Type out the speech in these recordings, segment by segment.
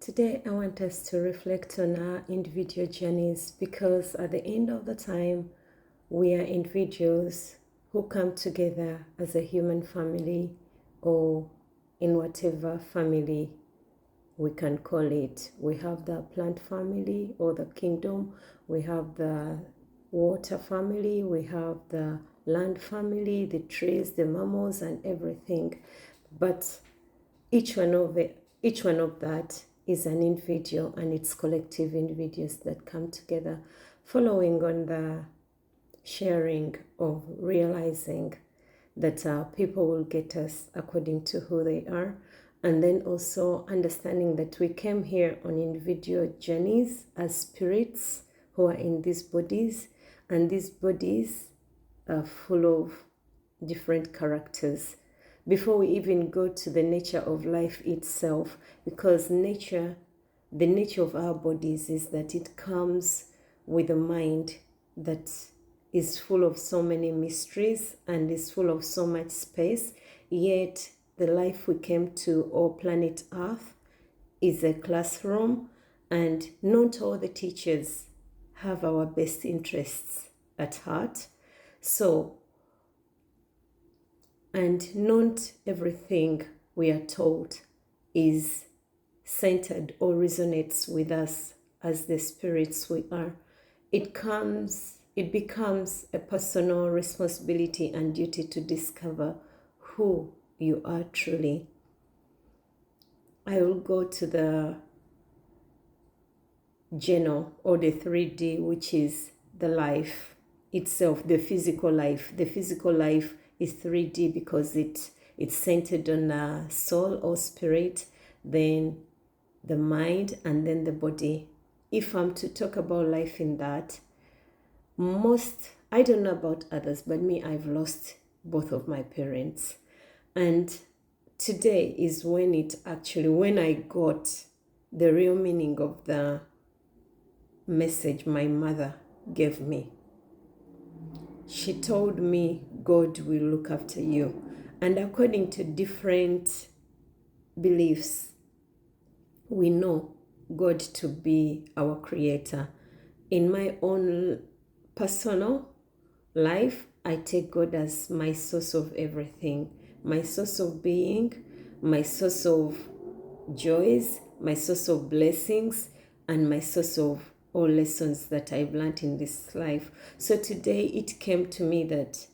Today, I want us to reflect on our individual journeys because at the end of the time, we are individuals who come together as a human family or in whatever family we can call it. We have the plant family or the kingdom, we have the water family, we have the land family, the trees, the mammals, and everything. But each one of that is an individual, and it's collective individuals that come together, following on the sharing of realizing that people will get us according to who they are, and then also understanding that we came here on individual journeys as spirits who are in these bodies, and these bodies are full of different characters before we even go to the nature of life itself, because the nature of our bodies is that it comes with a mind that is full of so many mysteries and is full of so much space, yet the life we came to, or planet Earth, is a classroom, and not all the teachers have our best interests at heart. And not everything we are told is centered or resonates with us as the spirits we are. It becomes a personal responsibility and duty to discover who you are truly. I will go to the journal, or the 3D, which is the life itself, the physical life. The physical life is 3D because it's centered on a soul or spirit, then the mind, and then the body. If I'm to talk about life in that, I don't know about others, but me, I've lost both of my parents. And today is when I got the real meaning of the message my mother gave me. She told me, God will look after you. And according to different beliefs, we know God to be our creator. In my own personal life, I take God as my source of everything, my source of being, my source of joys, my source of blessings, and my source of all lessons that I've learned in this life. So today it came to me that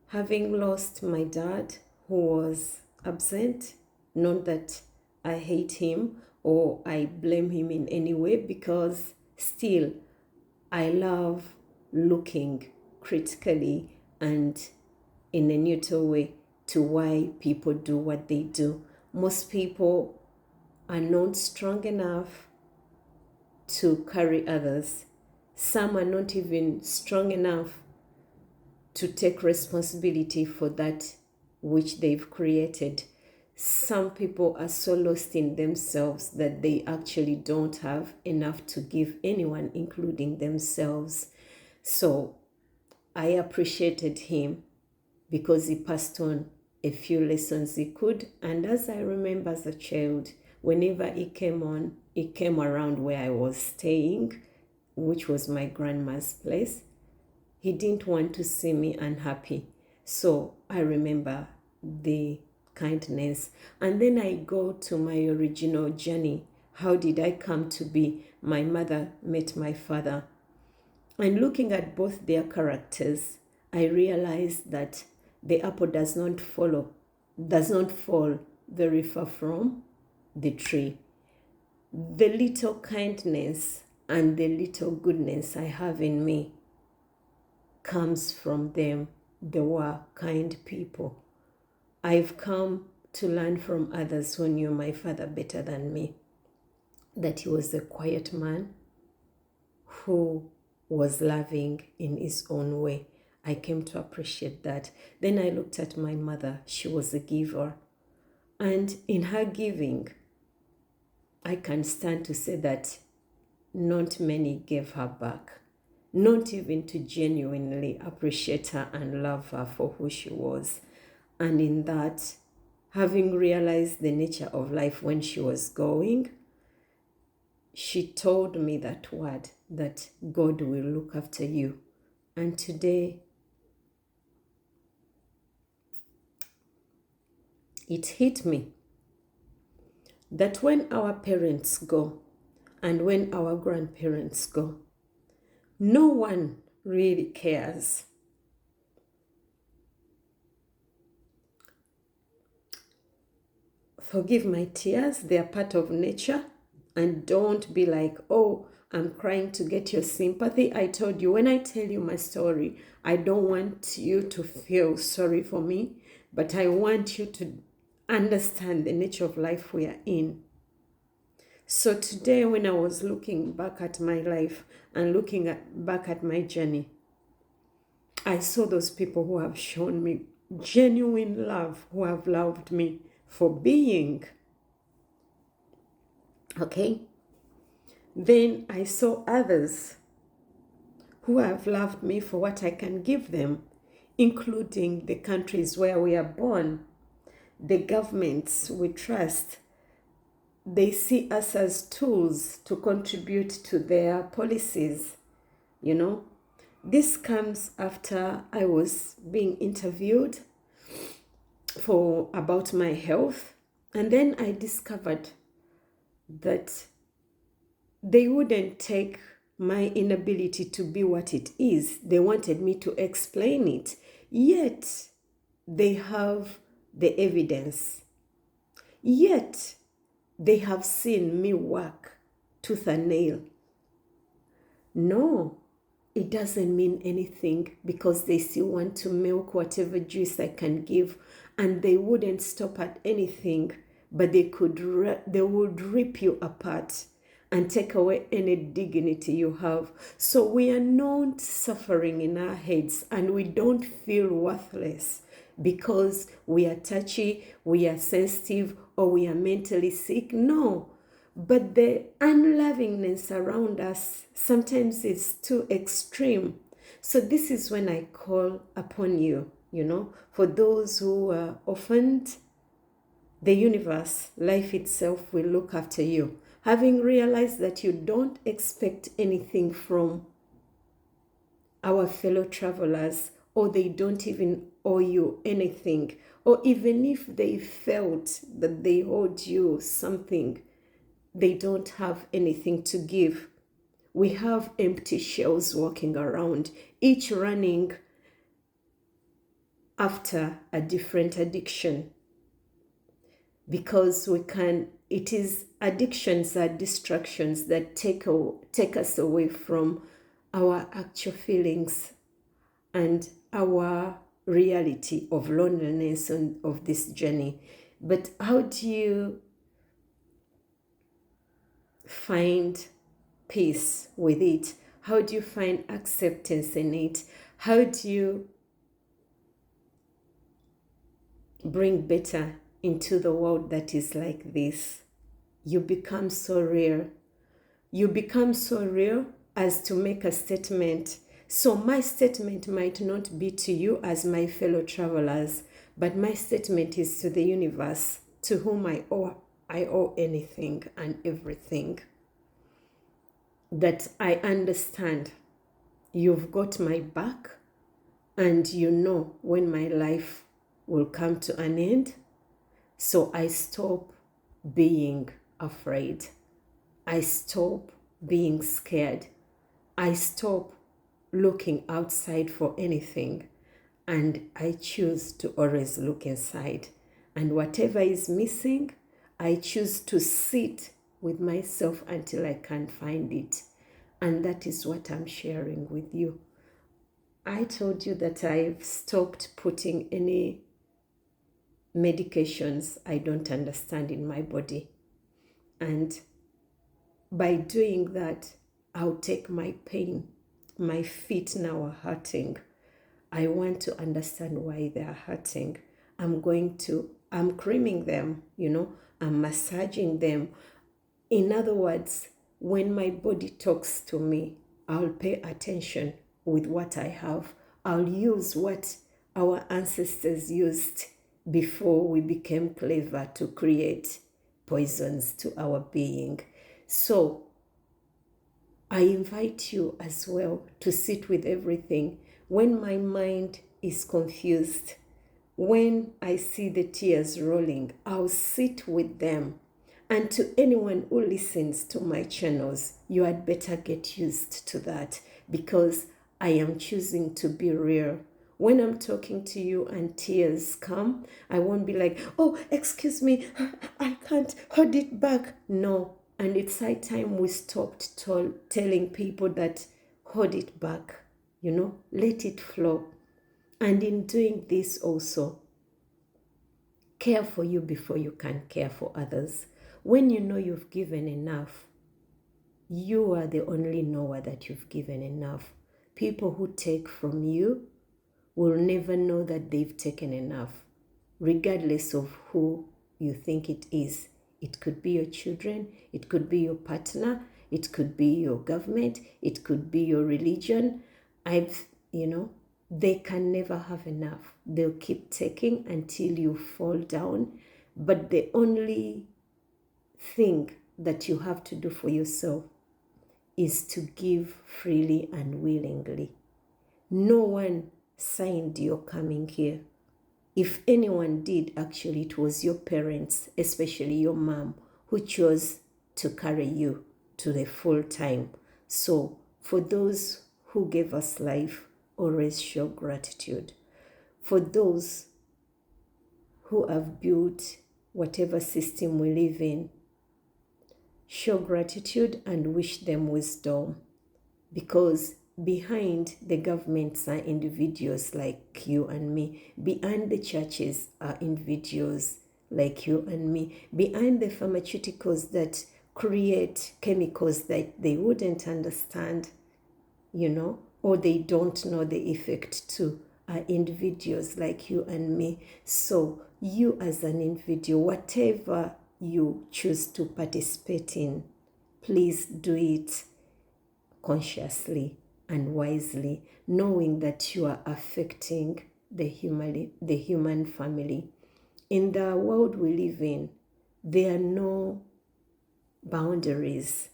having lost my dad, who was absent, not that I hate him or I blame him in any way, because still I love looking critically and in a neutral way to why people do what they do. Most people are not strong enough to carry others. Some are not even strong enough to take responsibility for that which they've created. Some people are so lost in themselves that they actually don't have enough to give anyone, including themselves. So I appreciated him because he passed on a few lessons he could. And as I remember as a child, whenever he came around where I was staying, which was my grandma's place, he didn't want to see me unhappy. So I remember the kindness. And then I go to my original journey. How did I come to be? My mother met my father. And looking at both their characters, I realized that the apple does not fall very far from the tree. The little kindness and the little goodness I have in me comes from them. They were kind people. I've come to learn from others who knew my father better than me that he was a quiet man who was loving in his own way. I came to appreciate that. Then I looked at my mother. She was a giver. And in her giving, I can stand to say that not many gave her back, not even to genuinely appreciate her and love her for who she was. And in that, having realized the nature of life when she was going, she told me that word, that God will look after you. And today, it hit me that when our parents go and when our grandparents go, no one really cares. Forgive my tears, they are part of nature. And don't be like, oh, I'm crying to get your sympathy. I told you, when I tell you my story, I don't want you to feel sorry for me, but I want you to understand the nature of life we are in. So today, when I was looking back at my life and back at my journey, I saw those people who have shown me genuine love, who have loved me for being. Okay? Then I saw others who have loved me for what I can give them, including the countries where we are born, the governments we trust. They see us as tools to contribute to their policies, you know. This comes after I was being interviewed about my health, and then I discovered that they wouldn't take my inability to be what it is. They wanted me to explain it, yet they have the evidence. Yet they have seen me work tooth and nail. No, it doesn't mean anything because they still want to milk whatever juice I can give, and they wouldn't stop at anything, but they would rip you apart and take away any dignity you have. So we are not suffering in our heads, and we don't feel worthless because we are touchy, we are sensitive, or we are mentally sick. No. But the unlovingness around us sometimes is too extreme. So this is when I call upon you, for those who are orphaned, the universe, life itself will look after you. Having realized that you don't expect anything from our fellow travelers, or they don't even owe you anything, or even if they felt that they owed you something, they don't have anything to give. We have empty shells walking around, each running after a different addiction. Because it is addictions are distractions that take us away from our actual feelings and our reality of loneliness and of this journey. But how do you find peace with it? How do you find acceptance in it? How do you bring better into the world that is like this? You become so real. You become so real as to make a statement. So my statement might not be to you as my fellow travelers, but my statement is to the universe, to whom I owe anything and everything. That I understand you've got my back, and you know when my life will come to an end. So I stop being afraid. I stop being scared. I stop looking outside for anything, and I choose to always look inside. And whatever is missing, I choose to sit with myself until I can find it. And that is what I'm sharing with you. I told you that I've stopped putting any medications I don't understand in my body. And by doing that, I'll take my pain. My feet now are hurting. I want to understand why they are hurting. I'm creaming them, I'm massaging them. In other words, when my body talks to me, I'll pay attention with what I have. I'll use what our ancestors used before we became clever to create poisons to our being. So I invite you as well to sit with everything. When my mind is confused, when I see the tears rolling, I'll sit with them. And to anyone who listens to my channels, you had better get used to that, because I am choosing to be real. When I'm talking to you and tears come, I won't be like, oh, excuse me, I can't hold it back. No. And it's high time we stopped telling people that hold it back, let it flow. And in doing this also, care for you before you can care for others. When you know you've given enough, you are the only knower that you've given enough. People who take from you will never know that they've taken enough, regardless of who you think it is. It could be your children, it could be your partner, it could be your government, it could be your religion. They can never have enough. They'll keep taking until you fall down. But the only thing that you have to do for yourself is to give freely and willingly. No one signed your coming here. If anyone did, actually, it was your parents, especially your mom, who chose to carry you to the full time. So for those who gave us life, always show gratitude. For those who have built whatever system we live in, show gratitude and wish them wisdom, because behind the governments are individuals like you and me. Behind the churches are individuals like you and me. Behind the pharmaceuticals that create chemicals that they wouldn't understand, or they don't know the effect to, are individuals like you and me. So you as an individual, whatever you choose to participate in, please do it consciously and wisely, knowing that you are affecting the human family. In the world we live in, there are no boundaries.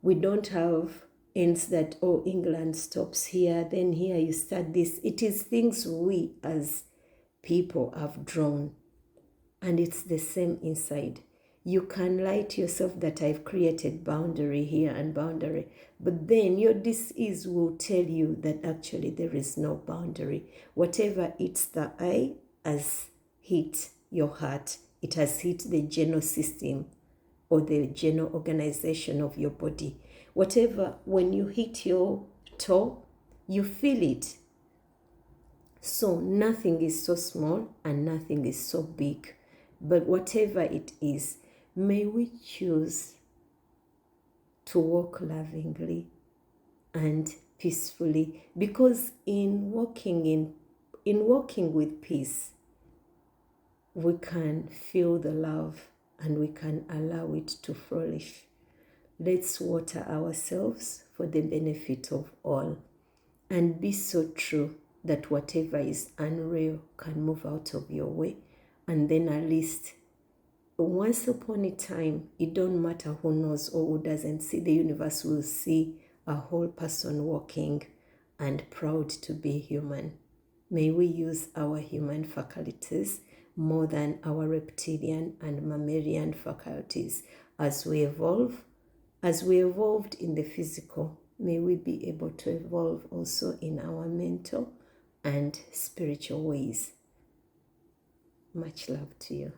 We don't have ends that, oh, England stops here, then here you start this. It is things we as people have drawn, and it's the same inside. You can lie to yourself that I've created boundary here and boundary, but then your disease will tell you that actually there is no boundary. Whatever hits the eye has hit your heart. It has hit the general system or the general organization of your body. Whatever, when you hit your toe, you feel it. So nothing is so small and nothing is so big. But whatever it is, may we choose to walk lovingly and peacefully, because in walking with peace, we can feel the love and we can allow it to flourish. Let's water ourselves for the benefit of all, and be so true that whatever is unreal can move out of your way. And then at least once upon a time, it don't matter who knows or who doesn't see, the universe will see a whole person walking and proud to be human. May we use our human faculties more than our reptilian and mammalian faculties as we evolve. As we evolved in the physical, may we be able to evolve also in our mental and spiritual ways. Much love to you.